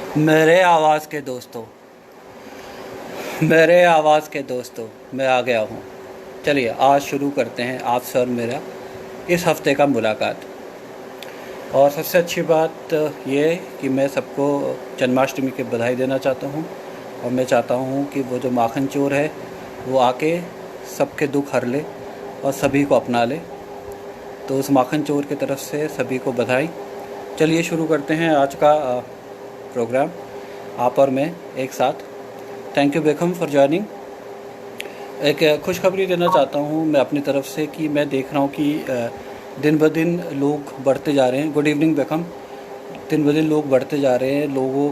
मेरे आवाज़ के दोस्तों, मेरे आवाज़ के दोस्तों, मैं आ गया हूँ। चलिए आज शुरू करते हैं आप सर मेरा इस हफ़्ते का मुलाकात। और सबसे अच्छी बात ये कि मैं सबको जन्माष्टमी की बधाई देना चाहता हूँ। और मैं चाहता हूँ कि वो जो माखन चोर है वो आके सबके दुख हर ले और सभी को अपना ले। तो उस माखन चोर की तरफ से सभी को बधाई। चलिए शुरू करते हैं आज का प्रोग्राम, आप और मैं एक साथ। Thank you Begum for joining. एक खुशखबरी देना चाहता हूँ मैं अपनी तरफ से कि मैं देख रहा हूँ कि दिन ब दिन लोग बढ़ते जा रहे हैं। गुड इवनिंग बेगम। दिन ब दिन लोग बढ़ते जा रहे हैं, लोगों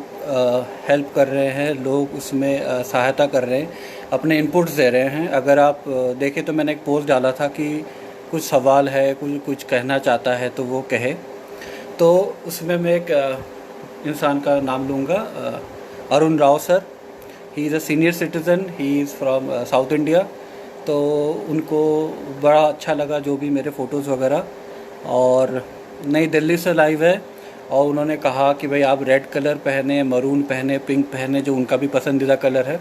हेल्प कर रहे हैं, लोग उसमें सहायता कर रहे हैं, अपने इनपुट्स दे रहे हैं। अगर आप देखें तो मैंने एक पोस्ट डाला था कि कुछ सवाल है, कुछ कहना चाहता है तो वो कहे। तो उसमें मैं एक इंसान का नाम लूँगा, Arun Rao sir. He is a senior citizen, he is from south India. तो उनको बड़ा अच्छा लगा जो भी मेरे फ़ोटोज़ वगैरह, और नई दिल्ली से लाइव है। और उन्होंने कहा कि भाई आप रेड कलर पहने, मरून पहने, पिंक पहने, जो उनका भी पसंदीदा कलर है।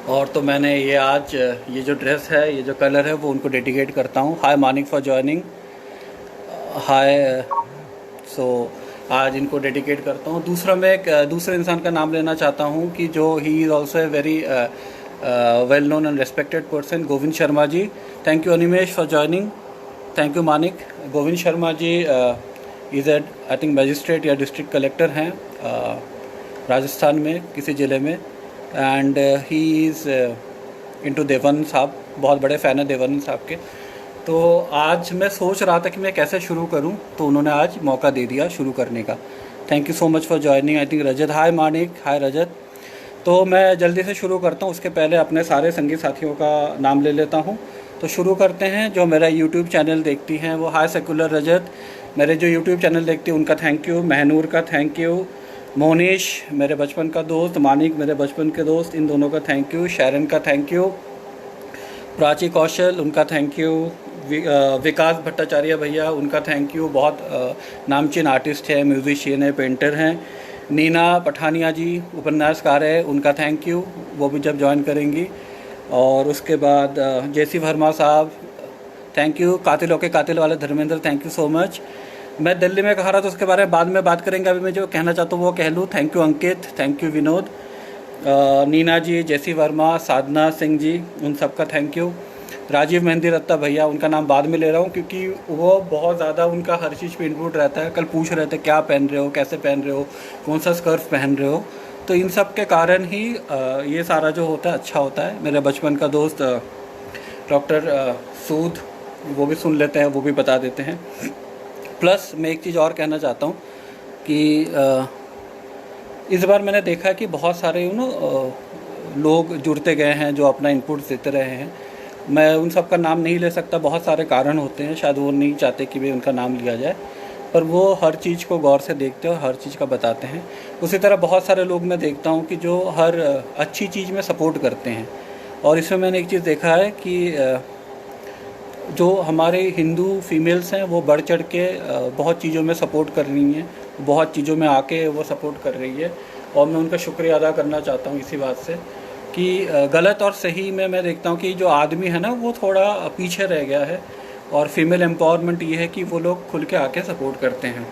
और तो मैंने ये आज ये जो ड्रेस है, ये जो कलर है, वो उनको डेडिकेट करता हूँ। हाय मानिक फॉर जॉइनिंग। हाय। सो आज इनको डेडिकेट करता हूँ। दूसरा मैं एक दूसरे इंसान का नाम लेना चाहता हूँ कि जो he is also a very well known and respected person, Govind Sharma ji. Thank you Animesh for joining. Thank you Manik. Govind Sharma ji is at I think magistrate या डिस्ट्रिक्ट कलेक्टर हैं राजस्थान में किसी ज़िले में। And he is into Devanand साहब, बहुत बड़े फ़ैन है देवानंद साहब के। तो आज मैं सोच रहा था कि मैं कैसे शुरू करूं, तो उन्होंने आज मौका दे दिया शुरू करने का। Thank you so much for joining. I think Rajat. Hi Manik. Hi Rajat. तो मैं जल्दी से शुरू करता हूं, उसके पहले अपने सारे संगीत साथियों का नाम ले लेता हूं। तो शुरू करते हैं। जो मेरा यूट्यूब चैनल देखती हैं वो हाय सेकुलर रजत, मेरे जो यूट्यूब चैनल देखती हैं उनका थैंक यू। महनूर का थैंक यू। मोनिश मेरे बचपन का दोस्त, मानिक मेरे बचपन के दोस्त, इन दोनों का थैंक यू। शैरन का थैंक यू। प्राची कौशल, उनका थैंक यू। विकास भट्टाचार्य भैया, उनका थैंक यू। बहुत नामचीन आर्टिस्ट है, म्यूजिशियन है, पेंटर हैं। नीना पठानिया जी उपन्यासकार है, उनका थैंक यू, वो भी जब ज्वाइन करेंगी। और उसके बाद जेसी वर्मा साहब, थैंक यू। कातिलों के कातिल वाले Dharmendra, thank you so much. मैं दिल्ली में कहा रहा था उसके बारे में बाद में बात करेंगे, अभी मैं जो कहना चाहता हूँ वो कह लूँ। Thank you Ankit, thank you Vinod, Neena ji, JC Verma, Sadhana Singh ji, उन सब का thank you. Rajiv Mehndiratta भैया, उनका नाम बाद में ले रहा हूँ क्योंकि वो बहुत ज़्यादा उनका हर चीज़ पे इनपुट रहता है। कल पूछ रहे थे क्या पहन रहे हो, कैसे पहन रहे हो, कौन सा स्कर्फ पहन रहे हो। तो इन सब के कारण ही ये सारा जो होता है अच्छा होता है। मेरे बचपन का दोस्त डॉक्टर सूद, वो भी सुन लेते हैं, वो भी बता देते हैं। प्लस मैं एक चीज़ और कहना चाहता हूँ कि इस बार मैंने देखा कि बहुत सारे लोग जुड़ते गए हैं जो अपना इनपुट देते रहे हैं। मैं उन सब का नाम नहीं ले सकता, बहुत सारे कारण होते हैं, शायद वो नहीं चाहते कि भाई उनका नाम लिया जाए, पर वो हर चीज़ को गौर से देखते हैं और हर चीज़ का बताते हैं। उसी तरह बहुत सारे लोग मैं देखता हूँ कि जो हर अच्छी चीज़ में सपोर्ट करते हैं। और इसमें मैंने एक चीज़ देखा है कि जो हमारे हिंदू फीमेल्स हैं वो बढ़ चढ़ के बहुत चीज़ों में सपोर्ट कर रही हैं, बहुत चीज़ों में आके वो सपोर्ट कर रही है। और मैं उनका शुक्रिया अदा करना चाहता हूँ इसी बात से कि गलत और सही में मैं देखता हूँ कि जो आदमी है ना वो थोड़ा पीछे रह गया है, और फीमेल एम्पावरमेंट ये है कि वो लोग खुल के आके सपोर्ट करते हैं।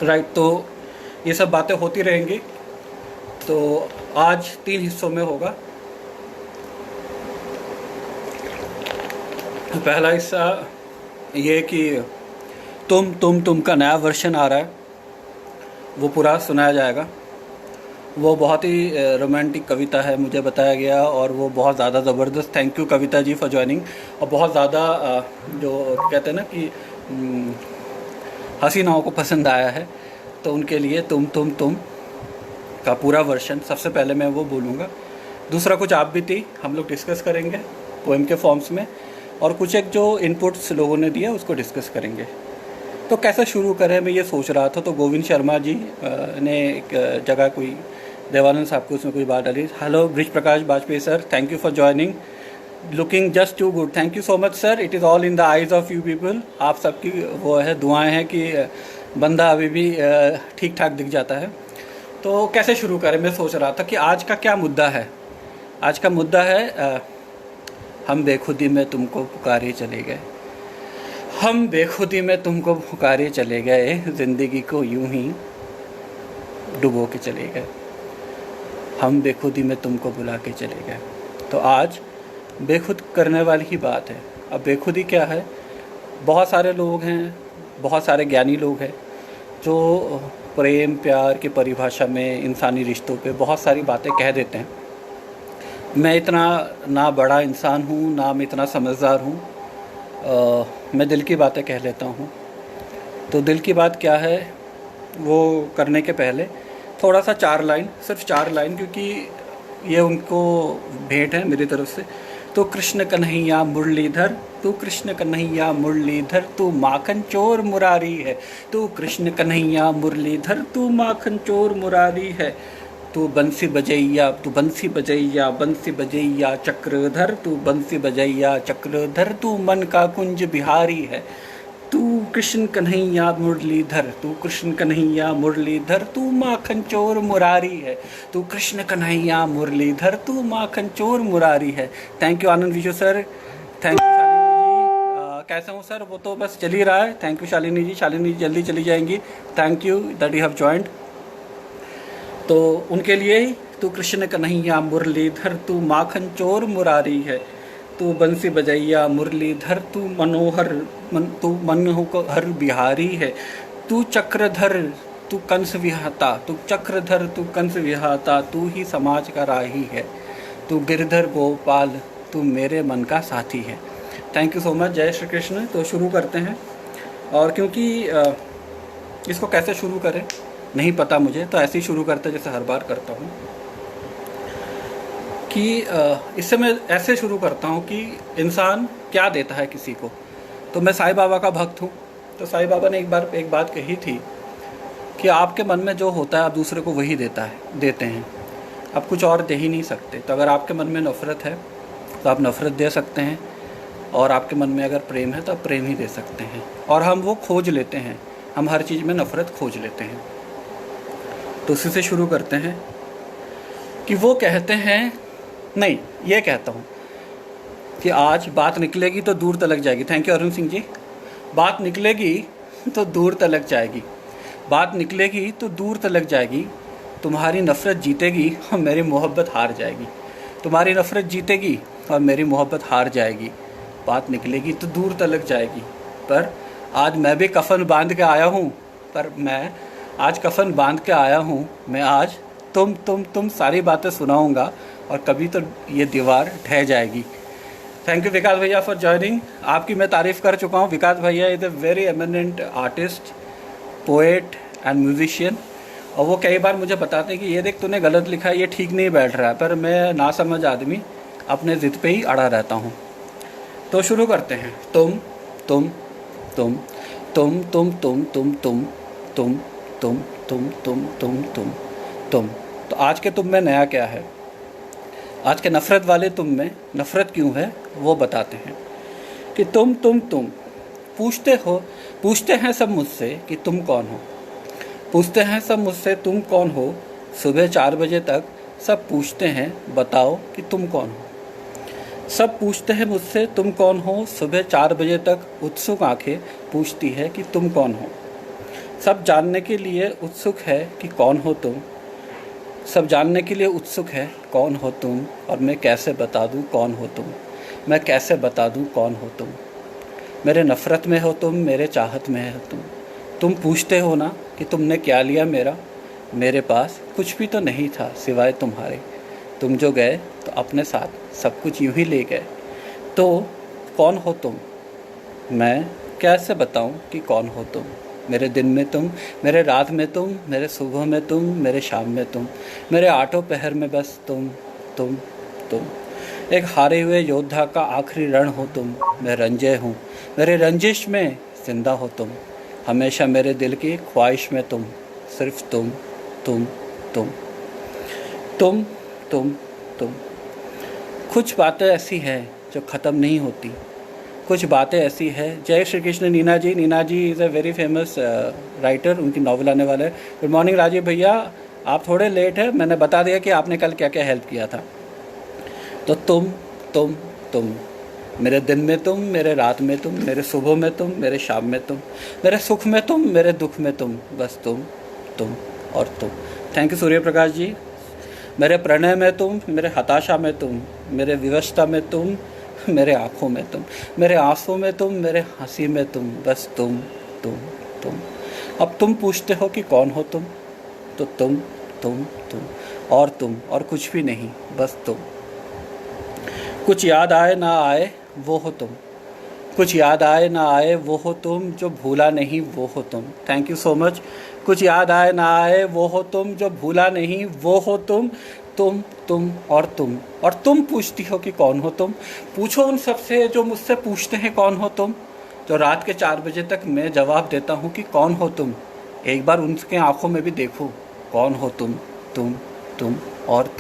राइट। तो ये सब बातें होती रहेंगी। तो आज 3 हिस्सों में होगा। पहला हिस्सा ये कि तुम का नया वर्जन आ रहा है, वो पूरा सुनाया जाएगा। वो बहुत ही रोमांटिक कविता है मुझे बताया गया, और वो बहुत ज़्यादा ज़बरदस्त। Thank you Kavita ji for joining. और बहुत ज़्यादा जो कहते हैं ना कि हसीनाओं को पसंद आया है, तो उनके लिए तुम का पूरा वर्जन सबसे पहले मैं वो बोलूँगा। दूसरा कुछ आप भी थी, हम लोग डिस्कस करेंगे पोएम के फॉर्म्स में, और कुछ एक जो इनपुट्स लोगों ने दिया उसको डिस्कस करेंगे। तो कैसे शुरू करें मैं ये सोच रहा था। तो गोविंद शर्मा जी ने एक जगह कोई देवानंद साहब को उसमें कोई बात डाली। Hello Brij Prakash Bajpai sir, thank you for joining. Looking just to good, thank you so much sir. It is all in the eyes of you people. आप सबकी वो है दुआएं हैं कि बंदा अभी भी ठीक ठाक दिख जाता है। तो कैसे शुरू करें, मैं सोच रहा था कि आज का क्या मुद्दा है। आज का मुद्दा है हम बेखुदी में तुमको पुकारे चले गए। हम बेखुदी में तुमको पुकारे चले गए, ज़िंदगी को यूं ही डुबो के चले गए। हम बेखुदी में तुमको बुला के चले गए। तो आज बेखुद करने वाली ही बात है। अब बेखुदी क्या है? बहुत सारे लोग हैं, बहुत सारे ज्ञानी लोग हैं जो प्रेम प्यार की परिभाषा में इंसानी रिश्तों पे बहुत सारी बातें कह देते हैं। मैं इतना ना बड़ा इंसान हूँ, ना मैं इतना समझदार हूँ, मैं दिल की बातें कह लेता हूँ। तो दिल की बात क्या है वो करने के पहले थोड़ा सा 4 लाइन, सिर्फ 4 लाइन, क्योंकि ये उनको भेंट है मेरी तरफ से। तो कृष्ण कन्हैया मुरलीधर, तू कृष्ण कन्हैया मुरलीधर, तू माखन चोर मुरारी है। तू कृष्ण कन्हैया मुरलीधर, तू माखन चोर मुरारी है। तू बंसी बजैया, तू बंसी बजैया, बंसी बजैया चक्रधर, तू बंसी बजैया चक्रधर, तू मन का कुंज बिहारी है। तू कृष्ण कन्हैया मुरलीधर, तू कृष्ण कन्हैया मुरलीधर, तू माखन चोर मुरारी है। तू कृष्ण कन्हैया मुरलीधर, तू माखन चोर मुरारी है। Thank you Anand Viju sir, thank you Shalini ji. कैसे हूँ सर? वो तो बस चल ही रहा है। थैंक यू शालिनी जी, शालिनी जी जल्दी चली जाएंगी। Thank you that you have joined. तो उनके लिए ही तू कृष्ण कन्हैया मुरलीधर, तू माखन चोर मुरारी है। तू बंसी बजैया मुरलीधर, तू मनोहर तू मनोहर बिहारी है। तू चक्रधर, तू कंस विहाता, तू चक्रधर, तू कंस विहाता, तू ही समाज का राही है। तू गिरधर गोपाल, तू मेरे मन का साथी है। Thank you so much. जय श्री कृष्ण। तो शुरू करते हैं। और क्योंकि इसको कैसे शुरू करें नहीं पता मुझे, तो ऐसे ही शुरू करते जैसे हर बार करता हूँ कि इससे मैं ऐसे शुरू करता हूँ कि इंसान क्या देता है किसी को। तो मैं साईं बाबा का भक्त हूँ। तो साईं बाबा ने एक बात कही थी कि आपके मन में जो होता है आप दूसरे को वही देते हैं, आप कुछ और दे ही नहीं सकते। तो अगर आपके मन में नफ़रत है तो आप नफ़रत दे सकते हैं, और आपके मन में अगर प्रेम है तो आप प्रेम ही दे सकते हैं। और हम वो खोज लेते हैं, हम हर चीज़ में नफ़रत खोज लेते हैं। तो उसी से शुरू करते हैं कि वो कहते हैं, नहीं ये कहता हूँ कि आज बात निकलेगी तो दूर तलक जाएगी। Thank you Arun Singh ji. बात निकलेगी तो दूर तलक जाएगी, बात निकलेगी तो दूर तलक जाएगी। तुम्हारी नफ़रत जीतेगी और मेरी मोहब्बत हार जाएगी। तुम्हारी नफ़रत जीतेगी और मेरी मोहब्बत हार जाएगी। बात निकलेगी तो दूर तलक जाएगी। पर आज मैं भी कफन बांध के आया हूँ, आज कफन बांध के आया हूँ। मैं आज तुम सारी बातें सुनाऊंगा और कभी तो ये दीवार ढह जाएगी। थैंक यू विकास भैया फॉर ज्वाइनिंग। आपकी मैं तारीफ़ कर चुका हूँ। विकास भैया is a very eminent artist, poet and musician. और वो कई बार मुझे बताते हैं कि ये देख तूने गलत लिखा है, ये ठीक नहीं बैठ रहा है। पर मैं नासमझ आदमी अपने ज़िद पे ही अड़ा रहता हूँ। तो शुरू करते हैं। तुम तुम तुम तुम तुम तुम तुम तुम तुम तुम तुम तुम तुम तुम तुम। तो आज के तुम में नया क्या है? आज के नफ़रत वाले तुम में नफ़रत क्यों है वो बताते हैं। कि तुम पूछते हैं सब मुझसे कि तुम कौन हो। पूछते हैं सब मुझसे तुम कौन हो। सुबह 4 बजे तक सब पूछते हैं बताओ कि तुम कौन हो। सब पूछते हैं मुझसे तुम कौन हो। सुबह 4 बजे तक उत्सुक आंखें पूछती है कि तुम कौन हो। सब जानने के लिए उत्सुक है कि कौन हो तुम। सब जानने के लिए उत्सुक है कौन हो तुम। और मैं कैसे बता दूं कौन हो तुम। मैं कैसे बता दूं कौन हो तुम। मेरे नफ़रत में हो तुम, मेरे चाहत में हो तुम। तुम पूछते हो ना कि तुमने क्या लिया मेरा। मेरे पास कुछ भी तो नहीं था सिवाय तुम्हारे। तुम जो गए तो अपने साथ सब कुछ यूं ही ले गए। तो कौन हो तुम। मैं कैसे बताऊं कि कौन हो तुम। मेरे दिन में तुम, मेरे रात में तुम, मेरे सुबह में तुम, मेरे शाम में तुम, मेरे आठों पहर में बस तुम तुम तुम। एक हारे हुए योद्धा का आखिरी रण हो तुम। मैं रंजे हूँ, मेरे रंजिश में जिंदा हो तुम। हमेशा मेरे दिल की ख्वाहिश में तुम, सिर्फ तुम तुम तुम तुम तुम तुम। कुछ बातें ऐसी हैं जो ख़त्म नहीं होती। कुछ बातें ऐसी है। जय Shri Krishna Neena ji. Neena ji is a very famous writer, उनकी नॉवल आने वाला है। गुड मॉर्निंग राजीव भैया। आप थोड़े लेट हैं, मैंने बता दिया कि आपने कल क्या क्या हेल्प किया था। तो तुम मेरे दिन में तुम, मेरे रात में तुम, मेरे सुबह में तुम, मेरे शाम में तुम, मेरे सुख में तुम, मेरे दुख में तुम, बस तुम और तुम। Thank you Surya Prakash ji. मेरे प्रणय में तुम, मेरे हताशा में तुम, मेरे विवशता में तुम, मेरे आँखों में तुम, मेरे आंसू में तुम, मेरे हंसी में तुम, बस तुम। अब तुम पूछते हो कि कौन हो तुम, तो तुम और कुछ भी नहीं, बस तुम। कुछ याद आए ना आए वो हो तुम, कुछ याद आए ना आए वो हो तुम, जो भूला नहीं वो हो तुम। Thank you so much. कुछ याद आए ना आए वो हो तुम, जो भूला नहीं वो हो तुम और तुम पूछती हो कि कौन हो तुम। पूछो उन सबसे जो मुझसे पूछते हैं कौन हो तुम, तो रात के 4 बजे तक मैं जवाब देता हूँ कि कौन हो तुम। एक बार उनके आंखों में भी देखो, कौन हो तुम और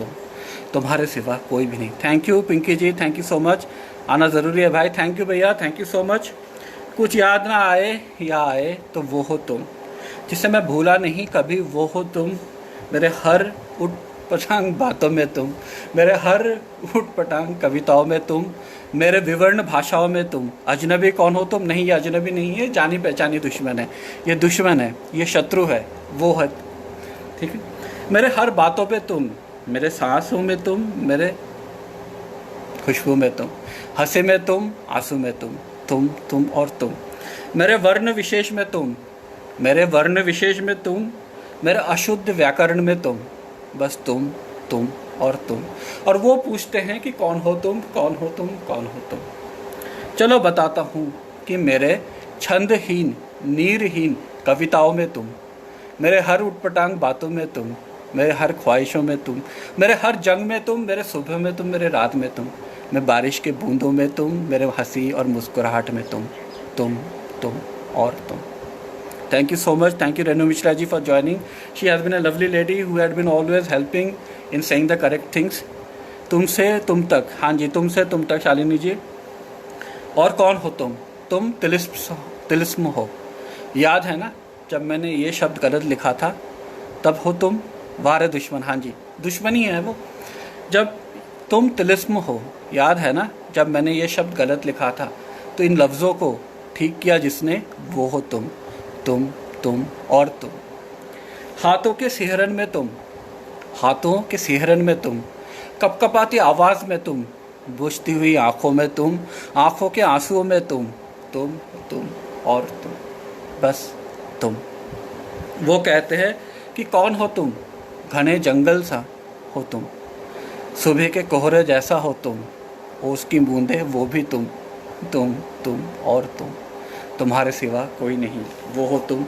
तुम्हारे सिवा कोई भी नहीं। Thank you Pinky ji, thank you so much. आना ज़रूरी है भाई। थैंक यू भैया, थैंक यू सो मच। कुछ याद ना आए या आए तो वो हो तुम, जिसे मैं भूला नहीं कभी वो हो तुम। मेरे हर उठ पटांग बातों में तुम, मेरे हर उठ पटांग कविताओं में तुम, मेरे विवर्ण भाषाओं में तुम। अजनबी कौन हो तुम? नहीं, ये अजनबी नहीं है, जानी पहचानी दुश्मन है। ये दुश्मन है, ये शत्रु है, वो है, ठीक है। मेरे हर बातों पे तुम, मेरे सांसों में तुम, मेरे खुशबू में तुम, हंसे में तुम, आंसू में तुम और तुम। मेरे वर्ण विशेष में तुम, मेरे वर्ण विशेष में तुम, मेरे अशुद्ध व्याकरण में तुम, बस तुम और वो पूछते हैं कि कौन हो तुम। चलो बताता हूँ कि मेरे छंदहीन नीरहीन कविताओं में तुम, मेरे हर उटपटांग बातों में तुम, मेरे हर ख्वाहिशों में तुम, मेरे हर जंग में तुम, मेरे सुबह में तुम, मेरे रात में तुम, मैं बारिश के बूंदों में तुम, मेरे हंसी और मुस्कुराहट में तुम और तुम। Thank you so much. Thank you Renu Mishra ji for joining. She has been a lovely lady who had been always helping in saying the correct things. तुमसे तुम तक, हाँ जी, तुमसे तुम तक शालिनी जी। और कौन हो तुम तिलिस्म हो। याद है ना जब मैंने ये शब्द गलत लिखा था, तब हो तुम वारे दुश्मन। हाँ जी, दुश्मनी है वो। जब तुम तिलिस्म हो, याद है ना जब मैंने ये शब्द गलत लिखा था, तो इन लफ्ज़ों को ठीक किया जिसने, वो हो तुम और तुम। हाथों के सिहरन में तुम, हाथों के सिहरन में तुम, कपकपाती आवाज़ में तुम, बुझती हुई आँखों में तुम, आँखों के आंसुओं में तुम और तुम, बस तुम। वो कहते हैं कि कौन हो तुम, घने जंगल सा हो तुम, सुबह के कोहरे जैसा हो तुम, ओस की बूंदे वो भी तुम और तुम, तुम्हारे सिवा कोई नहीं, वो हो तुम।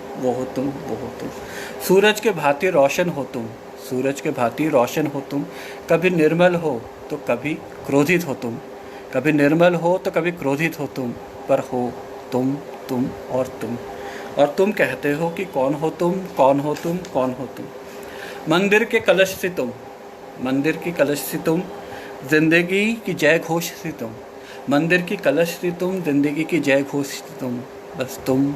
सूरज के भांति रोशन हो तुम, सूरज के भांति रोशन हो तुम, कभी निर्मल हो तो कभी क्रोधित हो तुम, कभी निर्मल हो तो कभी क्रोधित हो तुम, पर हो तुम और तुम कहते हो कि कौन हो तुम। मंदिर के कलश से तुम, मंदिर की कलश से तुम, जिंदगी की जय घोष से तुम, मंदिर की कलश से तुम, जिंदगी की जय घोष से तुम, बस तुम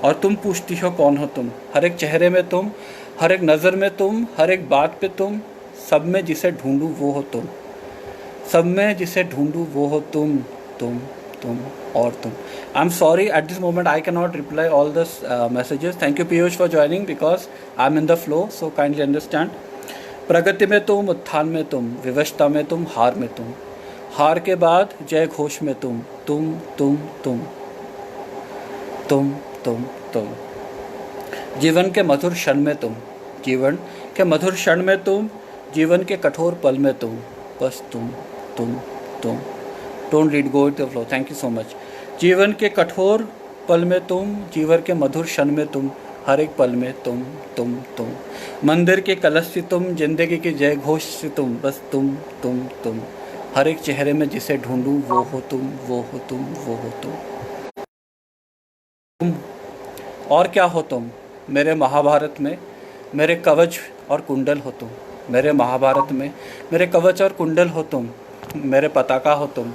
और तुम पूछती हो कौन हो तुम। हर एक चेहरे में तुम, हर एक नज़र में तुम, हर एक बात पे तुम, सब में जिसे ढूंढूं वो हो तुम, सब में जिसे ढूंढूं वो हो तुम और तुम। I am sorry at this moment I can not reply all this messages. Thank you Piyush for joining because I am in the flow, so kindly understand. प्रगति में तुम, उत्थान में तुम, विवशता में तुम, हार में तुम, हार के बाद जय घोष में तुम जीवन के मधुर क्षण में तुम, जीवन के मधुर क्षण में तुम, जीवन के कठोर पल में तुम, बस तुम don't read, go with the flow. Thank you so much. जीवन के कठोर पल में तुम, जीवन के मधुर क्षण में तुम, हर एक पल में तुम मंदिर के कलश से तुम, जिंदगी के जय घोष से तुम, बस तुम हर एक चेहरे में जिसे ढूंढूं वो हो तुम और क्या हो तुम। मेरे महाभारत में मेरे कवच और कुंडल हो तुम, मेरे महाभारत में मेरे कवच और कुंडल हो तुम, मेरे पताका हो तुम,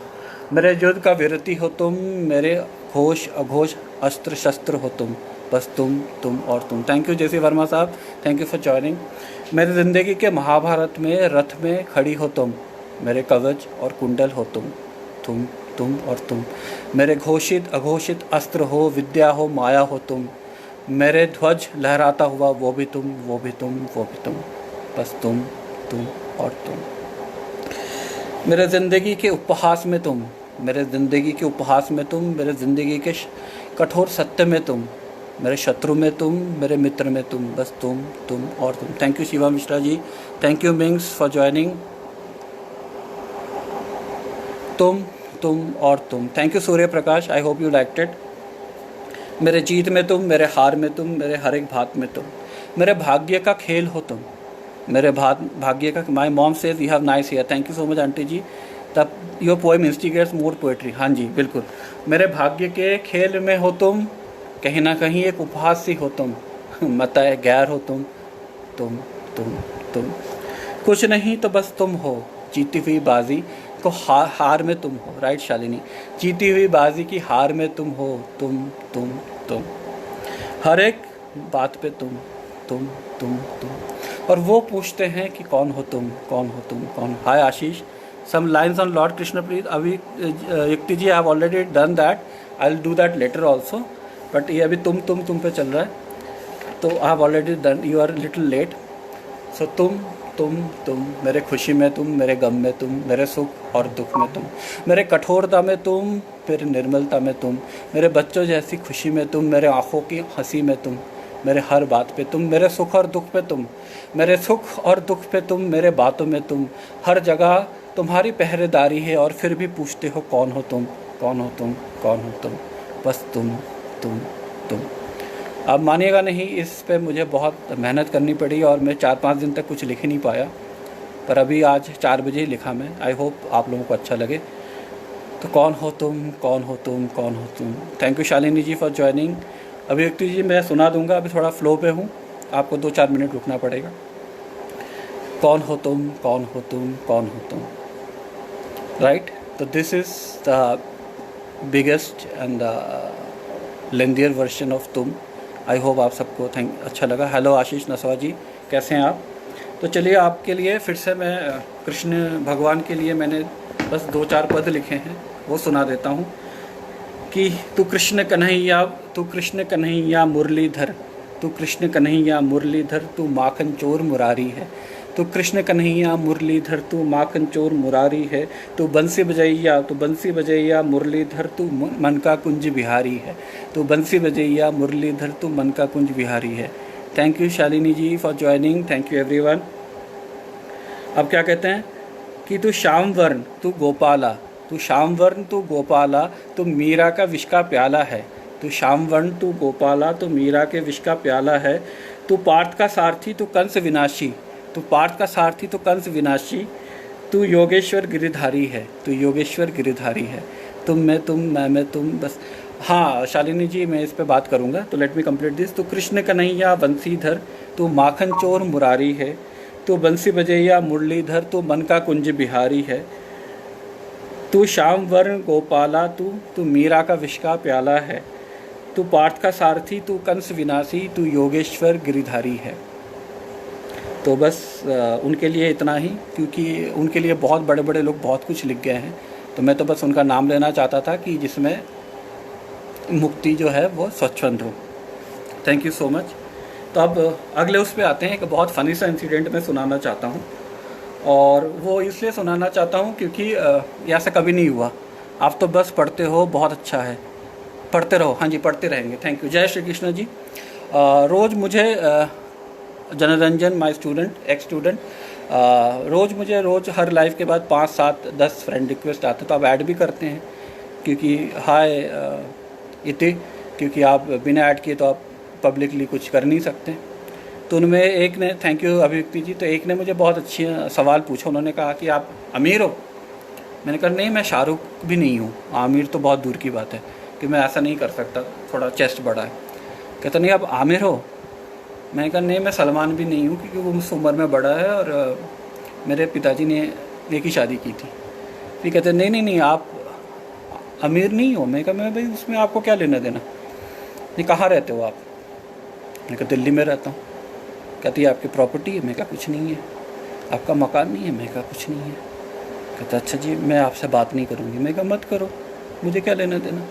मेरे युद्ध का विरति हो तुम, मेरे घोष अघोष अस्त्र शस्त्र हो तुम, बस तुम और तुम। थैंक यू जेसी वर्मा साहब, थैंक यू फॉर जॉइनिंग। मेरी ज़िंदगी के महाभारत में रथ में खड़ी हो तुम, मेरे कवच और कुंडल हो तुम और तुम। मेरे घोषित अघोषित अस्त्र हो, विद्या हो, माया हो तुम। मेरे ध्वज लहराता हुआ वो भी तुम, वो भी तुम, वो भी तुम, बस तुम और तुम। मेरे ज़िंदगी के उपहास में तुम, मेरे ज़िंदगी के उपहास में तुम, मेरे ज़िंदगी के कठोर सत्य में तुम, मेरे शत्रु में तुम, मेरे मित्र में तुम, बस तुम और तुम। Thank you Shiva Mishra ji, thank you Mings for joining. तुम और तुम। Thank you Surya Prakash, I hope you liked it. मेरे जीत में तुम, मेरे हार में तुम, मेरे हर एक बात में तुम। मेरे भाग्य का खेल हो तुम, मेरे भाग्य का। My mom says you have nice hair, thank you so much aunty ji. तब your poem instigates more poetry. हाँ जी बिल्कुल। मेरे भाग्य के खेल में हो तुम, कहीं ना कहीं एक उपहास सी हो तुम, मताए गैर हो तुम। कुछ नहीं तो बस तुम हो, जीती हुई बाजी को हार में तुम हो। राइट शालिनी, जीती हुई बाजी की हार में तुम हो। तुम हर एक बात पे तुम। और वो पूछते हैं कि कौन हो तुम। Hi Ashish, some lines on lord Krishna please. अभी Yukti ji, I have already done that, I will do that later also, but ये अभी तुम पे चल रहा है, तो I have already done, you are little late. So तुम मेरे खुशी में तुम, मेरे गम में तुम, मेरे सुख और दुख में तुम, मेरे कठोरता में तुम, मेरे निर्मलता में तुम, मेरे बच्चों जैसी खुशी में तुम, मेरे आँखों की हंसी में तुम, मेरे हर बात पे तुम, मेरे सुख और दुख पे तुम, मेरे सुख और दुख पे तुम, मेरे बातों में तुम। हर जगह तुम्हारी पहरेदारी है और फिर भी पूछते हो कौन हो तुम। बस तुम। अब मानिएगा नहीं, इस पे मुझे बहुत मेहनत करनी पड़ी और मैं 4-5 दिन तक कुछ लिख ही नहीं पाया, पर अभी आज 4 बजे ही लिखा मैं। आई होप आप लोगों को अच्छा लगे। तो कौन हो तुम। Thank you Shalini ji for joining. Abhivyakti ji मैं सुना दूंगा, अभी थोड़ा फ्लो पे हूँ, आपको 2-4 मिनट रुकना पड़ेगा। कौन हो तुम। राइट, तो this is the biggest and the lengthier version of तुम। आई होप आप सबको अच्छा लगा। हेलो आशीष नसवा जी, कैसे हैं आप? तो चलिए आपके लिए फिर से मैं कृष्ण भगवान के लिए मैंने बस 2-4 पद लिखे हैं, वो सुना देता हूँ कि तू कृष्ण कन्हैया मुरलीधर, तू कृष्ण कन्हैया मुरलीधर, तू माखन चोर मुरारी है। तू कृष्ण कन्हैया मुरलीधर, तू माखन चोर मुरारी है। तू बंसी बजैया मुरलीधर, तू मन का कुंज बिहारी है। तू बंसी बजैया मुरलीधर, तू मन का कुंज बिहारी है। Thank you Shalini ji for joining, thank you everyone. अब क्या कहते हैं कि तू श्यामवर्ण तू गोपाला, तू श्यामवर्ण तू गोपाला, तू मीरा का विष का प्याला है। तू श्यामवर्ण तू गोपाला, तू मीरा के विष का प्याला है। तू पार्थ का सारथी तू कंस विनाशी, तू पार्थ का सारथी तो कंस विनाशी। तू योगेश्वर गिरिधारी है, तू योगेश्वर गिरिधारी है। तुम मैं तुम, बस। हाँ शालिनी जी मैं इस पे बात करूँगा, तो लेट मी कंप्लीट दिस। तू कृष्ण कन्हैया बंसीधर, तू माखन चोर मुरारी है। तू बंसी बजैया मुरलीधर, तू मन का कुंज बिहारी है। तू श्याम वर्ण गोपाला, तू मीरा का विष का प्याला है। तू पार्थ का सारथी, तू कंस विनाशी, तू योगेश्वर गिरिधारी है। तो बस उनके लिए इतना ही, क्योंकि उनके लिए बहुत बड़े बड़े लोग बहुत कुछ लिख गए हैं, तो मैं तो बस उनका नाम लेना चाहता था कि जिसमें मुक्ति जो है वो स्वच्छंद हो। Thank you so much. तो अब अगले उस पे आते हैं। एक बहुत फ़नी सा इंसिडेंट मैं सुनाना चाहता हूँ, और वो इसलिए सुनाना चाहता हूँ क्योंकि ये ऐसा कभी नहीं हुआ। आप तो बस पढ़ते हो, बहुत अच्छा है, पढ़ते रहो। हाँ जी, पढ़ते रहेंगे। Thank you. जय श्री कृष्ण जी। रोज़ मुझे Janranjan my student, ex student, रोज़ हर लाइव के बाद 5, 7, 10 फ्रेंड रिक्वेस्ट आते हैं, तो आप ऐड भी करते हैं, क्योंकि हाय इति, क्योंकि आप बिना ऐड किए तो आप पब्लिकली कुछ कर नहीं सकते। तो उनमें एक ने, थैंक यू अभिव्यक्ति जी, तो एक ने मुझे बहुत अच्छी सवाल पूछा। उन्होंने कहा कि आप अमीर हो? मैंने कहा नहीं, मैं शाहरुख भी नहीं हूँ, आमिर तो बहुत दूर की बात है कि मैं ऐसा नहीं कर सकता, थोड़ा चेस्ट बड़ा है। कहता नहीं आप आमिर हो? मैंने कहा नहीं, मैं सलमान भी नहीं हूँ, क्योंकि वो मुझसे उम्र में बड़ा है और मेरे पिताजी ने एक ही शादी की थी। फिर कहते नहीं, आप अमीर नहीं हो। मैंने कहा मैं भाई उसमें आपको क्या लेना देना, नहीं कहाँ रहते हो आप? मैंने कहा दिल्ली में रहता हूँ। कहती है आपकी प्रॉपर्टी है? मैं कहा कुछ नहीं है। आपका मकान नहीं है? मैं कहा कुछ नहीं है। कहता अच्छा जी मैं आपसे बात नहीं करूँगी। मैं कहा मत करो, मुझे क्या लेना देना।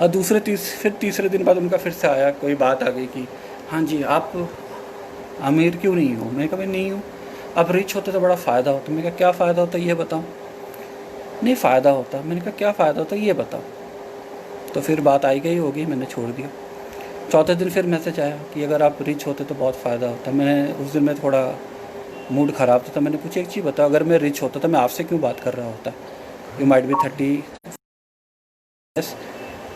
और फिर तीसरे दिन बाद उनका फिर से आया, कोई बात आ गई कि हाँ जी आप अमीर क्यों नहीं हो? मैं कहा मैं नहीं हूँ। अब रिच होते तो बड़ा फ़ायदा होता। मैं कहा क्या फ़ायदा होता ये बताओ। नहीं फ़ायदा होता। मैंने कहा क्या फ़ायदा होता ये बताओ। तो फिर बात आई गई होगी, मैंने छोड़ दिया। चौथे दिन फिर मैसेज आया कि अगर आप रिच होते तो बहुत फ़ायदा होता। मैंने उस दिन में थोड़ा मूड ख़राब था, मैंने पूछा एक चीज़ बताओ, अगर मैं रिच होता तो मैं आपसे क्यों बात कर रहा होता? You might be 30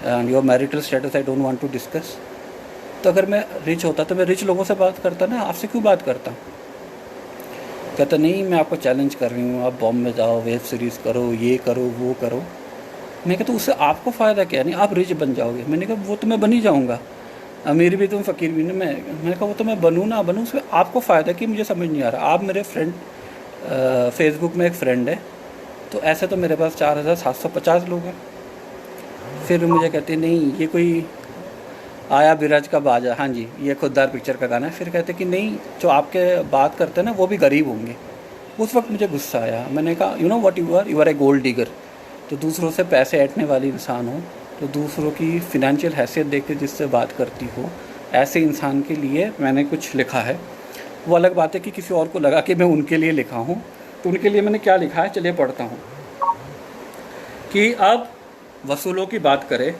and your marital status I don't want to discuss. तो अगर मैं रिच होता तो मैं रिच लोगों से बात करता ना, आपसे क्यों बात करता? कहता नहीं मैं आपको चैलेंज कर रही हूँ, आप बॉम्बे में जाओ, वेब सीरीज़ करो, ये करो वो करो। मैं कहता तो उससे आपको फ़ायदा क्या? नहीं आप रिच बन जाओगे। मैंने कहा वो तो मैं बन ही जाऊँगा, अमीर भी तुम फ़कीर भी नहीं। मैंने कहा वो तो मैं बनूँ ना बनूँ, उसमें आपको फ़ायदा कि मुझे समझ नहीं आ रहा। आप मेरे फ्रेंड फेसबुक में एक फ़्रेंड है, तो ऐसे तो मेरे पास 4750 लोग हैं। फिर मुझे कहते नहीं ये कोई आया बिराज का बाजा, हाँ जी ये खुददार पिक्चर का गाना है। फिर कहते कि नहीं जो आपके बात करते हैं ना वो भी गरीब होंगे। उस वक्त मुझे गुस्सा आया। मैंने कहा you know what you are a gold digger. तो दूसरों से पैसे ऐंठने वाली इंसान हो, तो दूसरों की फ़िनंशियल हैसियत देख के जिससे बात करती हो, ऐसे इंसान के लिए मैंने कुछ लिखा है। वो अलग बात है कि किसी और को लगा कि मैं उनके लिए लिखा हूँ। तो उनके लिए मैंने क्या लिखा है चलिए पढ़ता हूँ। कि अब वसूलों की बात करें,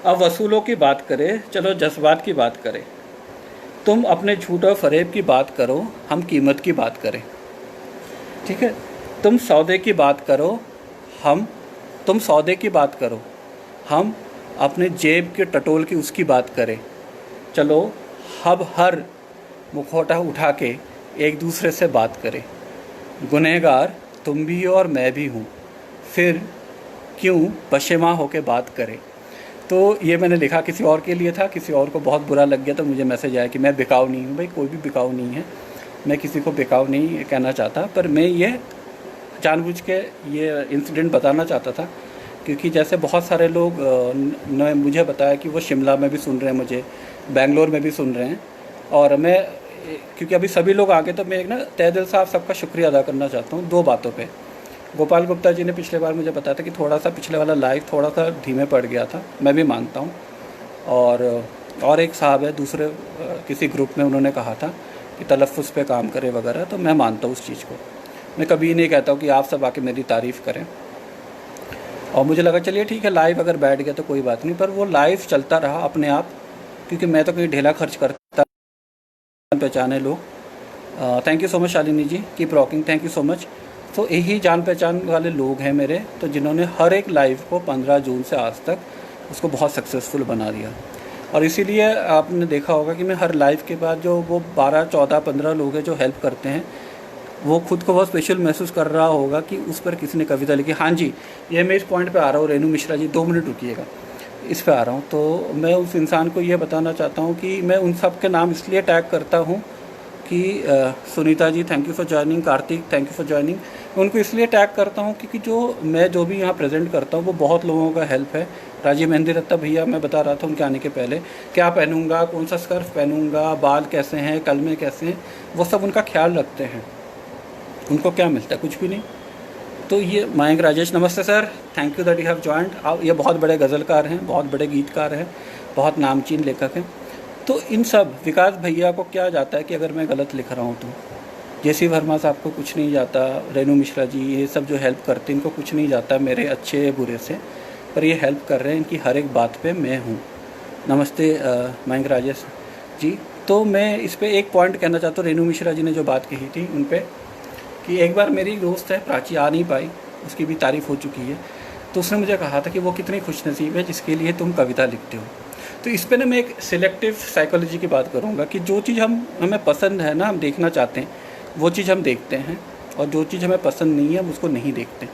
अब वसूलों की बात करें, चलो जज्बात की बात करें। तुम अपने झूठ और फरेब की बात करो, हम कीमत की बात करें। ठीक है, तुम सौदे की बात करो, तुम सौदे की बात करो, हम अपने जेब के टटोल की उसकी बात करें। चलो अब हर मुखौटा उठा के एक दूसरे से बात करें। गुनहगार तुम भी हो और मैं भी हूँ, फिर क्यों पशेमा होके बात करें। तो ये मैंने लिखा किसी और के लिए था, किसी और को बहुत बुरा लग गया तो मुझे मैसेज आया कि मैं बिकाऊ नहीं हूँ। भाई कोई भी बिकाऊ नहीं है, मैं किसी को बिकाऊ नहीं कहना चाहता, पर मैं ये जानबूझ के ये इंसिडेंट बताना चाहता था क्योंकि जैसे बहुत सारे लोग ने मुझे बताया कि वो शिमला में भी सुन रहे हैं मुझे, बेंगलोर में भी सुन रहे हैं। और मैं क्योंकि अभी सभी लोग आ गए तो मैं एक ना तहे दिल से आप सबका शुक्रिया अदा करना चाहता हूँ 2 बातों पे। गोपाल गुप्ता जी ने पिछले बार मुझे बताया था कि थोड़ा सा पिछले वाला लाइव थोड़ा सा धीमे पड़ गया था, मैं भी मानता हूँ। और एक साहब है दूसरे किसी ग्रुप में, उन्होंने कहा था कि तलफ़्फ़ुज़ पे काम करे वगैरह, तो मैं मानता हूँ उस चीज़ को। मैं कभी नहीं कहता हूँ कि आप सब आके मेरी तारीफ़ करें। और मुझे लगा चलिए ठीक है लाइव अगर बैठ गया तो कोई बात नहीं, पर वो लाइव चलता रहा अपने आप, क्योंकि मैं तो कहीं ढेला खर्च करता पहचाने लोग। Thank you so much Shalini ji, keep rocking, thank you so much. तो यही जान पहचान वाले लोग हैं मेरे, तो जिन्होंने हर एक लाइव को 15 जून से आज तक उसको बहुत सक्सेसफुल बना दिया। और इसीलिए आपने देखा होगा कि मैं हर लाइव के बाद जो वो 12, 14, 15 लोग हैं जो हेल्प करते हैं, वो खुद को बहुत स्पेशल महसूस कर रहा होगा कि उस पर किसी ने कविता लिखी। हाँ जी, ये मैं इस पॉइंट पे आ रहा हूँ रेनू मिश्रा जी, 2 मिनट रुकिएगा, इस पे आ रहा हूँ। तो मैं उस इंसान को ये बताना चाहता हूँ कि मैं उन सब के नाम इसलिए टैग करता हूँ कि Sunita ji thank you for joining, Kartik thank you for joining. उनको इसलिए टैग करता हूँ क्योंकि जो भी यहाँ प्रेजेंट करता हूँ वो बहुत लोगों का हेल्प है। राजीव मेहंदी रत्ता भैया, मैं बता रहा था उनके आने के पहले, क्या पहनूंगा, कौन सा स्कार्फ पहनूंगा, बाल कैसे हैं, कलमे कैसे हैं, वो सब उनका ख्याल रखते हैं। उनको क्या मिलता है, कुछ भी नहीं। तो ये मयंक राजेश, नमस्ते sir, thank you that you have joined. ये बहुत बड़े गज़लकार हैं, बहुत बड़े गीतकार हैं, बहुत नामचीन लेखक हैं। तो इन सब विकास भैया को क्या जाता है कि अगर मैं गलत लिख रहा हूँ तो, जेसी वर्मा साहब को कुछ नहीं जाता, रेनू मिश्रा जी ये सब जो हेल्प करते हैं इनको कुछ नहीं जाता मेरे अच्छे बुरे से, पर ये हेल्प कर रहे हैं, इनकी हर एक बात पे मैं हूँ। नमस्ते मयंक राजेश जी। तो मैं इस पर एक पॉइंट कहना चाहता हूँ, रेनू मिश्रा जी ने जो बात कही थी उन पर, कि एक बार मेरी दोस्त है प्राची, आ नहीं पाई, उसकी भी तारीफ़ हो चुकी है, तो उसने मुझे कहा था कि वो कितनी खुशनसीब है जिसके लिए तुम कविता लिखते हो। तो इस पर ना मैं एक सिलेक्टिव साइकोलॉजी की बात करूँगा कि जो चीज़ हमें पसंद है ना, हम देखना चाहते हैं वो चीज़ हम देखते हैं, और जो चीज़ हमें पसंद नहीं है हम उसको नहीं देखते,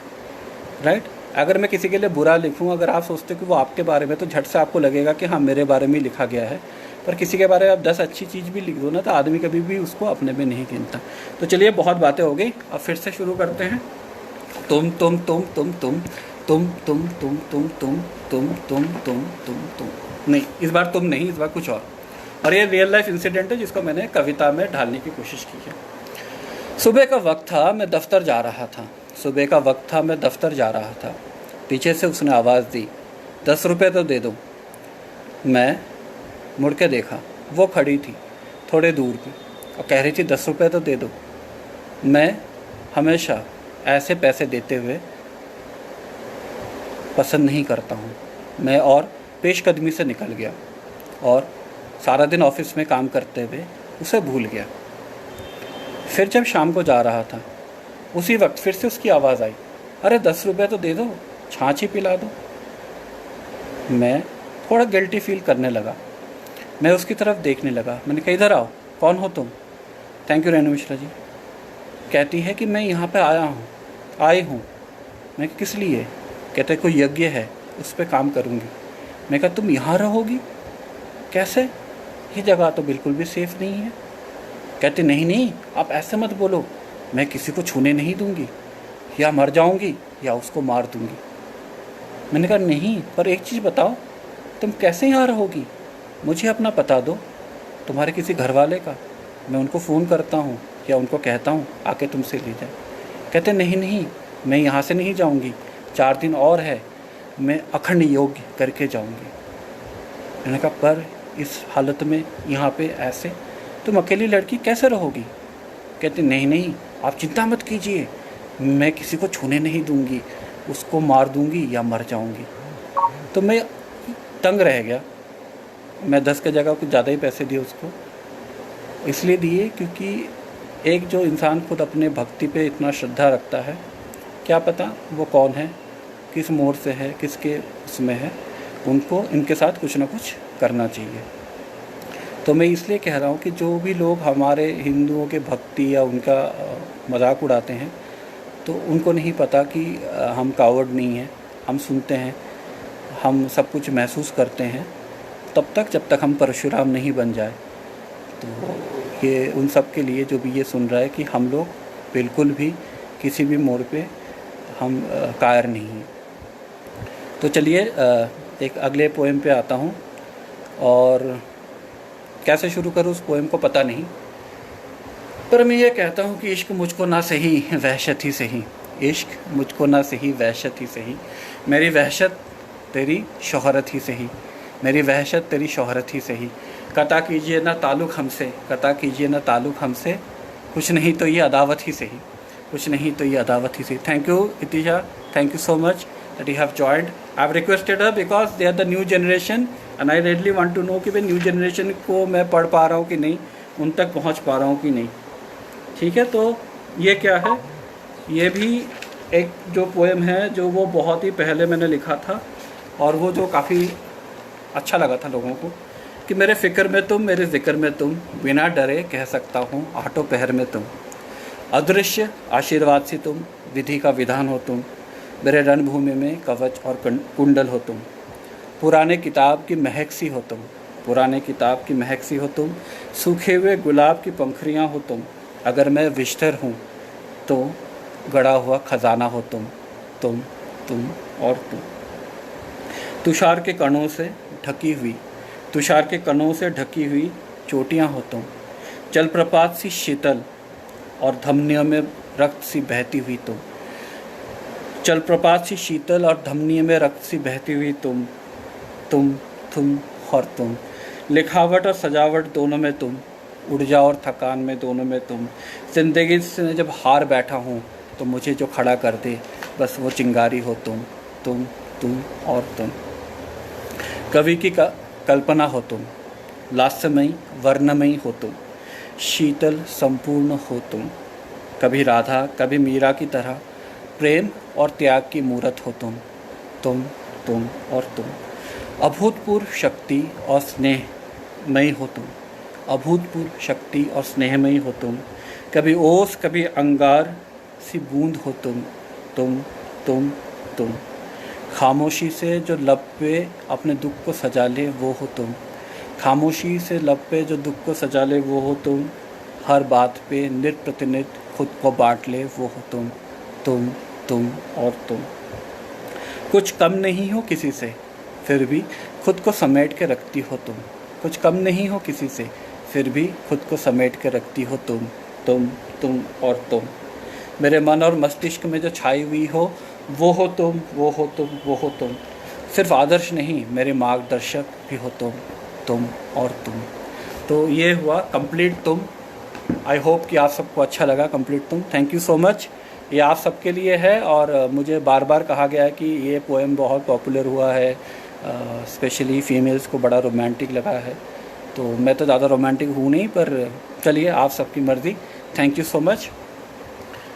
राइट। अगर मैं किसी के लिए बुरा लिखूँ, अगर आप सोचते हो कि वो आपके बारे में, तो झट से आपको लगेगा कि हाँ मेरे बारे में लिखा गया है। पर किसी के बारे में आप 10 अच्छी चीज़ भी लिख दो ना, तो आदमी कभी भी उसको अपने में नहीं गिनता। तो चलिए बहुत बातें हो गई, अब फिर से शुरू करते हैं। तुम तुम तुम तुम तुम तुम तुम तुम तुम तुम तुम तुम तुम तुम तुम नहीं, इस बार तुम नहीं, इस बार कुछ और। और ये रियल लाइफ इंसिडेंट है जिसको मैंने कविता में ढालने की कोशिश की है। सुबह का वक्त था, मैं दफ्तर जा रहा था। सुबह का वक्त था, मैं दफ्तर जा रहा था। पीछे से उसने आवाज़ दी, 10 रुपये तो दे दो। मैं मुड़ के देखा, वो खड़ी थी थोड़े दूर पे और कह रही थी 10 रुपये तो दे दो। मैं हमेशा ऐसे पैसे देते हुए पसंद नहीं करता हूँ। मैं और पेशकदमी से निकल गया और सारा दिन ऑफिस में काम करते हुए उसे भूल गया। फिर जब शाम को जा रहा था, उसी वक्त फिर से उसकी आवाज़ आई, अरे 10 रुपये तो दे दो, छाछ ही पिला दो। मैं थोड़ा गिल्टी फील करने लगा। मैं उसकी तरफ देखने लगा। मैंने कहा, इधर आओ, कौन हो तुम? Thank you Renu Mishra ji. कहती है कि मैं यहाँ पे आई हूँ। मैं किस लिए? कहते कोई यज्ञ है, उस पर काम करूँगी। मैं कहा, तुम यहाँ रहोगी? कैसे? ये जगह तो बिल्कुल भी सेफ़ नहीं है। कहते नहीं, आप ऐसे मत बोलो, मैं किसी को छूने नहीं दूँगी, या मर जाऊँगी या उसको मार दूँगी। मैंने कहा नहीं, पर एक चीज़ बताओ, तुम कैसे यहाँ रहोगी? मुझे अपना पता दो, तुम्हारे किसी घर वाले का, मैं उनको फ़ोन करता हूँ या उनको कहता हूँ आके तुमसे ले जाए। कहते नहीं, मैं यहाँ से नहीं जाऊँगी, 4 दिन और है, मैं अखंड योग करके जाऊँगी। मैंने कहा पर इस हालत में यहाँ पे ऐसे तुम अकेली लड़की कैसे रहोगी? कहते नहीं, आप चिंता मत कीजिए, मैं किसी को छूने नहीं दूँगी, उसको मार दूँगी या मर जाऊँगी। तो मैं तंग रह गया। मैं 10 की जगह कुछ ज़्यादा ही पैसे दिए उसको। इसलिए दिए क्योंकि एक जो इंसान खुद अपने भक्ति पे इतना श्रद्धा रखता है, क्या पता वो कौन है, किस मोड़ से है, किसके उसमें है, उनको इनके साथ कुछ ना कुछ करना चाहिए। तो मैं इसलिए कह रहा हूँ कि जो भी लोग हमारे हिंदुओं के भक्ति या उनका मजाक उड़ाते हैं, तो उनको नहीं पता कि हम कावड़ नहीं हैं, हम सुनते हैं, हम सब कुछ महसूस करते हैं, तब तक जब तक हम परशुराम नहीं बन जाए। तो ये उन सब के लिए जो भी ये सुन रहा है कि हम लोग बिल्कुल भी किसी भी मोड़ पे हम कायर नहीं हैं। तो चलिए एक अगले पोएम पे आता हूँ, और कैसे शुरू करूँ उस पोएम को पता नहीं, पर मैं ये कहता हूँ कि इश्क मुझको ना सही वहशत ही सही, इश्क मुझको ना सही वहशत ही सही, मेरी वहशत तेरी शोहरत ही सही, मेरी वहशत तेरी शोहरत ही सही, कता कीजिए ना ताल्लुक़ हमसे, कता कीजिए ना ताल्लुक़ हमसे, कुछ नहीं तो ये अदावत ही सही, कुछ नहीं तो ये अदावत ही सही। Thank you Itisha, thank you so much that you have joined. I have requested her because they are the new generation and I really want to know कि भाई न्यू जनरेशन को मैं पढ़ पा रहा हूँ कि नहीं, उन तक पहुँच पा रहा हूँ कि नहीं। ठीक है, तो ये क्या है, ये भी एक जो पोएम है जो वो बहुत ही पहले मैंने लिखा था, और वो जो काफ़ी अच्छा लगा था लोगों को कि मेरे फ़िक्र में तुम, मेरे ज़िक्र में तुम, बिना डरे कह सकता हूँ आठों पहर में तुम, अदृश्य आशीर्वाद से तुम, विधि का विधान हो तुम, मेरे रणभूमि में कवच और कुंडल हो तुम, पुराने किताब की महक सी हो तुम, पुराने किताब की महक सी हो तुम, सूखे हुए गुलाब की पंखुड़ियाँ हो तुम, अगर मैं विश्तर हूँ तो गड़ा हुआ खजाना हो तुम और तुम। तुषार के कणों से ढकी हुई, तुषार के कणों से ढकी हुई चोटियाँ हो तुम, जलप्रपात सी शीतल और धमनियों में रक्त सी बहती हुई तुम, जलप्रपात सी शीतल और धमनियों में रक्त सी बहती हुई तुम और तुम, लिखावट और सजावट दोनों में तुम, ऊर्जा और थकान में दोनों में तुम, ज़िंदगी से जब हार बैठा हूँ तो मुझे जो खड़ा कर दे बस वो चिंगारी हो तुम और तुम। कवि की कल्पना हो तुम, लास्यमयी वर्णमयी हो तुम, शीतल संपूर्ण हो तुम, कभी राधा कभी मीरा की तरह प्रेम और त्याग की मूरत हो तुम और तुम, अभूतपूर्व शक्ति और स्नेहमयी हो तुम, अभूतपूर्व शक्ति और स्नेहमयी हो तुम, कभी ओस कभी अंगार सी बूंद हो तुम, खामोशी से जो लब पे अपने दुख को सजा ले वो हो तुम, खामोशी से लब पे जो दुख को सजा ले वो हो तुम, हर बात पे नित प्रतिनित खुद को बांट ले वो हो तुम और तुम, कुछ कम नहीं हो किसी से फिर भी खुद को समेट के रखती हो तुम, कुछ कम नहीं हो किसी से, फिर भी खुद को समेट के रखती हो तुम और तुम। मेरे मन और मस्तिष्क में जो छाई हुई हो, वो हो तुम, वो हो तुम, वो हो तुम। सिर्फ आदर्श नहीं, मेरे मार्गदर्शक भी हो तुम और तुम। तो ये हुआ कंप्लीट तुम। आई होप कि आप सबको अच्छा लगा कंप्लीट तुम। Thank you so much. ये आप सबके लिए है, और मुझे बार बार कहा गया है कि ये पोएम बहुत पॉपुलर हुआ है, स्पेशली फीमेल्स को बड़ा रोमांटिक लगा है। तो मैं तो ज़्यादा रोमांटिक हूँ नहीं, पर चलिए आप सबकी मर्ज़ी। Thank you so much.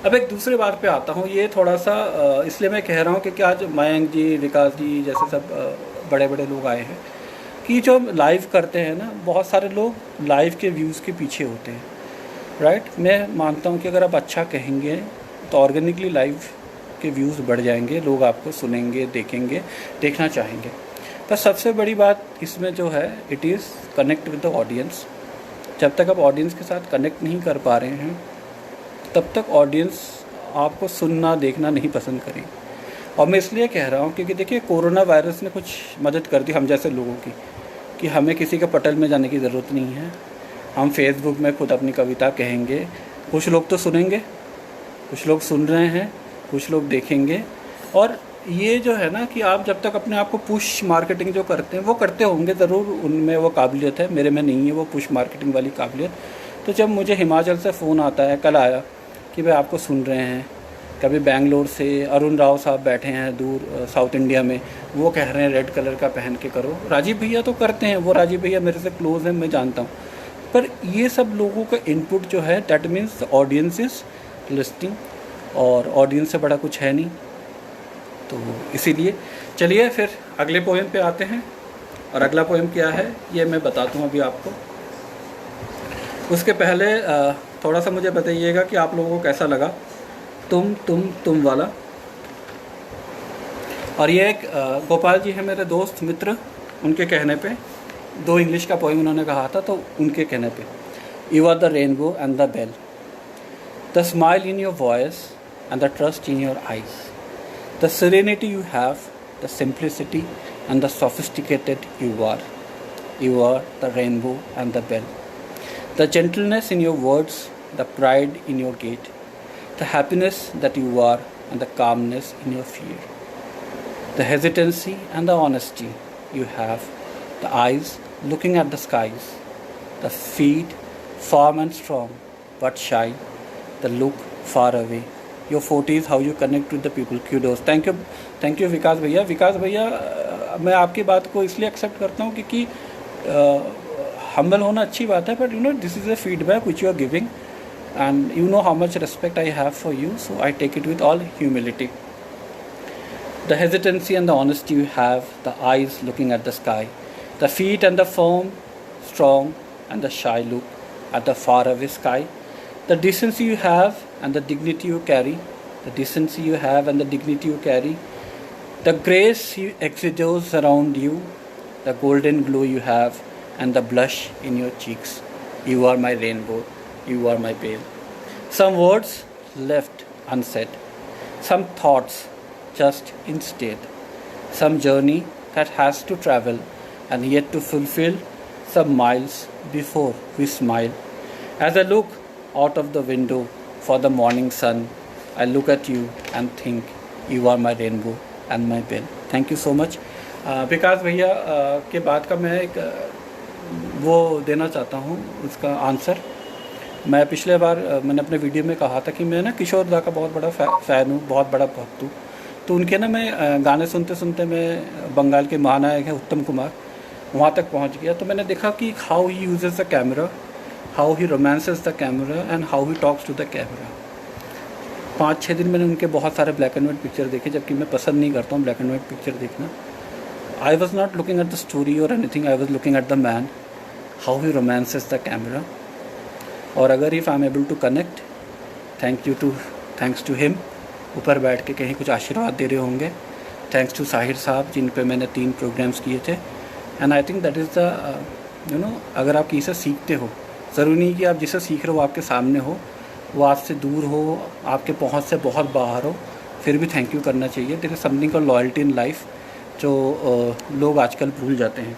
अब एक दूसरी बात पे आता हूँ। ये थोड़ा सा इसलिए मैं कह रहा हूँ क्योंकि आज मयंक जी, विकास जी जैसे सब बड़े बड़े लोग आए हैं, कि जो लाइव करते हैं ना, बहुत सारे लोग लाइव के व्यूज़ के पीछे होते हैं, राइट। मैं मानता हूँ कि अगर आप अच्छा कहेंगे तो ऑर्गेनिकली लाइव के व्यूज़ बढ़ जाएंगे, लोग आपको सुनेंगे, देखेंगे, देखना चाहेंगे। पर सबसे बड़ी बात इसमें जो है, it is connect with the audience. जब तक आप ऑडियंस के साथ कनेक्ट नहीं कर पा रहे हैं, तब तक ऑडियंस आपको सुनना, देखना नहीं पसंद करेगी। और मैं इसलिए कह रहा हूँ क्योंकि देखिए, कोरोना वायरस ने कुछ मदद कर दी हम जैसे लोगों की, कि हमें किसी के पटल में जाने की ज़रूरत नहीं है। हम फेसबुक में खुद अपनी कविता कहेंगे, कुछ लोग तो सुनेंगे, कुछ लोग सुन रहे हैं, कुछ लोग देखेंगे। और ये जो है ना, कि आप जब तक अपने आप को पुश मार्केटिंग जो करते हैं, वो करते होंगे ज़रूर, उनमें वो काबिलियत है, मेरे में नहीं है वो पुश मार्केटिंग वाली काबिलियत। तो जब मुझे हिमाचल से फ़ोन आता है, कल आया, कि भाई आपको सुन रहे हैं, कभी बेंगलोर से अरुण राव साहब बैठे हैं दूर साउथ इंडिया में, वो कह रहे हैं रेड कलर का पहन के करो। राजीव भैया तो करते हैं, वो राजीव भैया मेरे से क्लोज हैं, मैं जानता हूँ। पर ये सब लोगों का इनपुट जो है, that means audience is listing, और ऑडियंस से बड़ा कुछ है नहीं। तो इसीलिए चलिए फिर अगले पोएम पे आते हैं। और अगला पोएम क्या है ये मैं बताता हूँ अभी आपको। उसके पहले थोड़ा सा मुझे बताइएगा कि आप लोगों को कैसा लगा तुम वाला। और ये एक गोपाल जी है मेरे दोस्त मित्र, उनके कहने पे 2 इंग्लिश का पोएम उन्होंने कहा था, तो उनके कहने पे, you are the rainbow and the bell, the smile in your voice and the trust in your eyes, the serenity you have, the simplicity and the sophisticated you are the rainbow and the bell, the gentleness in your words, the pride in your gait, the happiness that you are and the calmness in your fear, the hesitancy and the honesty you have, the eyes looking at the skies, the feet firm and strong but shy, the look far away, your 40s, how you connect with the people, kudos। Thank you Vikas भैया। विकास भैया, मैं आपकी बात को इसलिए accept करता हूँ क्योंकि हम्बल होना अच्छी बात है, but you know this is a feedback which you are giving, and you know how much respect I have for you, so I take it with all humility. The hesitancy and the honesty you have, the eyes looking at the sky, the feet and the firm strong and the shy look at the far away sky, the decency you have and the dignity you carry, the decency you have and the dignity you carry, the grace you exudes around you, the golden glow you have and the blush in your cheeks. You are my rainbow, you are my bell. Some words left unsaid, some thoughts just instead, some journey that has to travel and yet to fulfill, some miles before we smile. As I look out of the window for the morning sun, I look at you and think you are my rainbow and my bell. Thank you so much। विकास भैया के बाद का मैं एक वो देना चाहता हूँ उसका आंसर। मैं पिछले बार मैंने अपने वीडियो में कहा था कि मैं ना किशोर दा का बहुत बड़ा फ़ैन हूँ, बहुत बड़ा भक्त हूँ। तो उनके ना मैं गाने सुनते सुनते मैं बंगाल के महानायक हैं उत्तम कुमार, वहाँ तक पहुँच गया। तो मैंने देखा कि how he uses the camera, how he romances the camera and how he talks to the camera. 5-6 दिन मैंने उनके बहुत सारे ब्लैक एंड वाइट पिक्चर देखे, जबकि मैं पसंद नहीं करता हूँ ब्लैक एंड वाइट पिक्चर देखना। I was not looking at the story or anything, I was looking at the man, how he romances the camera. और अगर if I am able to connect, thanks to him, ऊपर बैठ के कहीं कुछ आशीर्वाद दे रहे होंगे। थैंक्स टू साहिर साहब, जिन पे मैंने 3 प्रोग्राम्स किए थे। And I think that is the अगर आप किसी से सीखते हो, ज़रूरी नहीं कि आप जिसे सीख रहे हो आपके सामने हो, वो आपसे दूर हो, आपके पहुंच से बहुत बाहर हो, फिर भी थैंक यू करना चाहिए। There is something called loyalty in life, जो लोग आजकल भूल जाते हैं।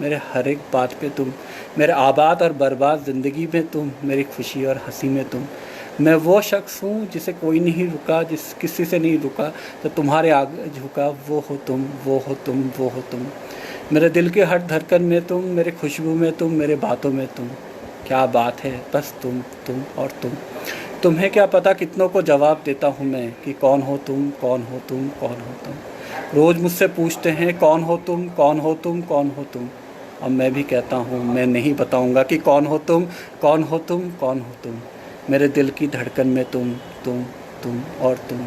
मेरे हर एक बात पे तुम, मेरे आबाद और बर्बाद ज़िंदगी में तुम, मेरी खुशी और हंसी में तुम। मैं वो शख्स हूँ जिसे कोई नहीं रुका, जिस किसी से नहीं रुका, तो तुम्हारे आगे झुका। वो हो तुम, वो हो तुम, वो हो तुम। मेरे दिल के हर धड़कन में तुम, मेरे खुशबू में तुम, मेरे बातों में तुम। क्या बात है, बस तुम और तुम। तुम्हें क्या पता कितनों को जवाब देता हूँ मैं कि कौन हो तुम, कौन हो तुम, कौन हो तुम। रोज़ मुझसे पूछते हैं कौन हो तुम, कौन हो तुम, कौन हो तुम। अब मैं भी कहता हूँ मैं नहीं बताऊँगा कि कौन हो तुम, कौन हो तुम, कौन हो तुम। मेरे दिल की धड़कन में तुम और तुम।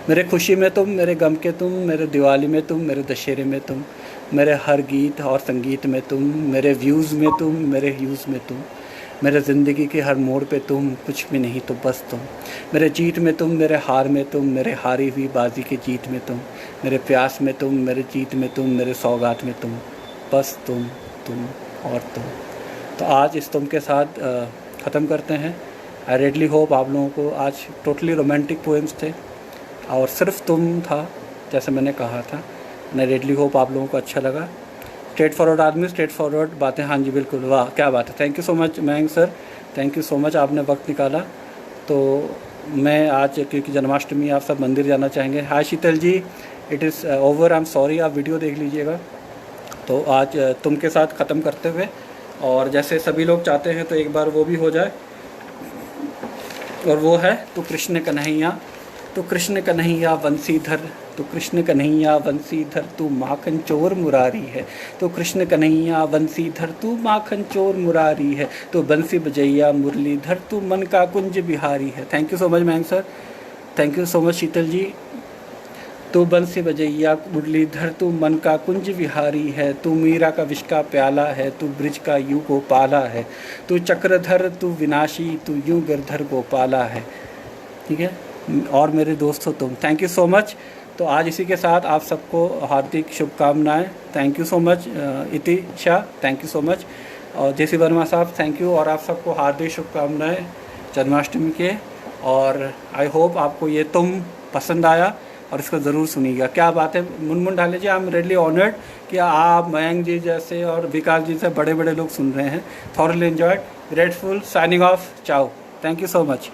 मेरे खुशी में तुम, मेरे गम के तुम, मेरे दिवाली में तुम, मेरे दशहरे में तुम, मेरे हर गीत और संगीत में तुम, मेरे व्यूज़ में तुम, मेरे ह्यूज़ में तुम, मेरे ज़िंदगी के हर मोड़ पे तुम, कुछ भी नहीं तो बस तुम। मेरे जीत में तुम, मेरे हार में तुम, मेरे हारी हुई बाजी की जीत में तुम, मेरे प्यास में तुम, मेरे जीत में तुम, मेरे सौगात में तुम, बस तुम और तुम। तो आज इस तुम के साथ ख़त्म करते हैं। आई रियली होप आप लोगों को आज टोटली रोमांटिक पोएम्स थे और सिर्फ तुम था जैसे मैंने कहा था। आई रियली होप आप लोगों को अच्छा लगा। स्ट्रेट फॉरवर्ड आदमी, स्ट्रेट फॉरवर्ड बातें। हाँ जी बिल्कुल, वाह क्या बात है। Thank you so much Mayank sir, thank you so much, आपने वक्त निकाला। तो मैं आज क्योंकि जन्माष्टमी आप सब मंदिर जाना चाहेंगे। Hi Sheetal ji, it is over, I am sorry, आप वीडियो देख लीजिएगा। तो आज तुम के साथ ख़त्म करते हुए, और जैसे सभी लोग चाहते हैं तो एक बार वो भी हो जाए, और वो है तू कृष्ण कन्हैया, तू कृष्ण कन्हैया बंसीधर, तू कृष्ण कन्हैया बंसीधर, तू माखन चोर मुरारी है। तो कृष्ण कन्हैया बंसीधर, तू माखन चोर मुरारी है, तो बंसी बजैया मुरलीधर, तू मन का कुंज बिहारी है। Thank you so much Mayank sir, thank you so much Sheetal ji. तू बंसी बजैया मुरलीधर, तू मन का कुंज विहारी है, तू मीरा का विष का प्याला है, तू ब्रिज का यूं गोपाला है, तू चक्रधर, तू विनाशी, तू यूं गिरधर गोपाला है। ठीक है, और मेरे दोस्तों तुम, थैंक यू सो मच। तो आज इसी के साथ आप सबको हार्दिक शुभकामनाएं। Thank you so much Itisha, thank you so much. और जेसी वर्मा साहब थैंक यू, और आप सबको हार्दिक शुभकामनाएं जन्माष्टमी के। और आई होप आपको ये तुम पसंद आया और इसको ज़रूर सुनिएगा। क्या बात है मुनमुन ढाले जी, आई एम रियली ऑनर्ड कि आप मयंक जी जैसे और विकास जी से बड़े बड़े लोग सुन रहे हैं। Thoroughly enjoyed, grateful, signing off, चाओ, थैंक यू सो मच।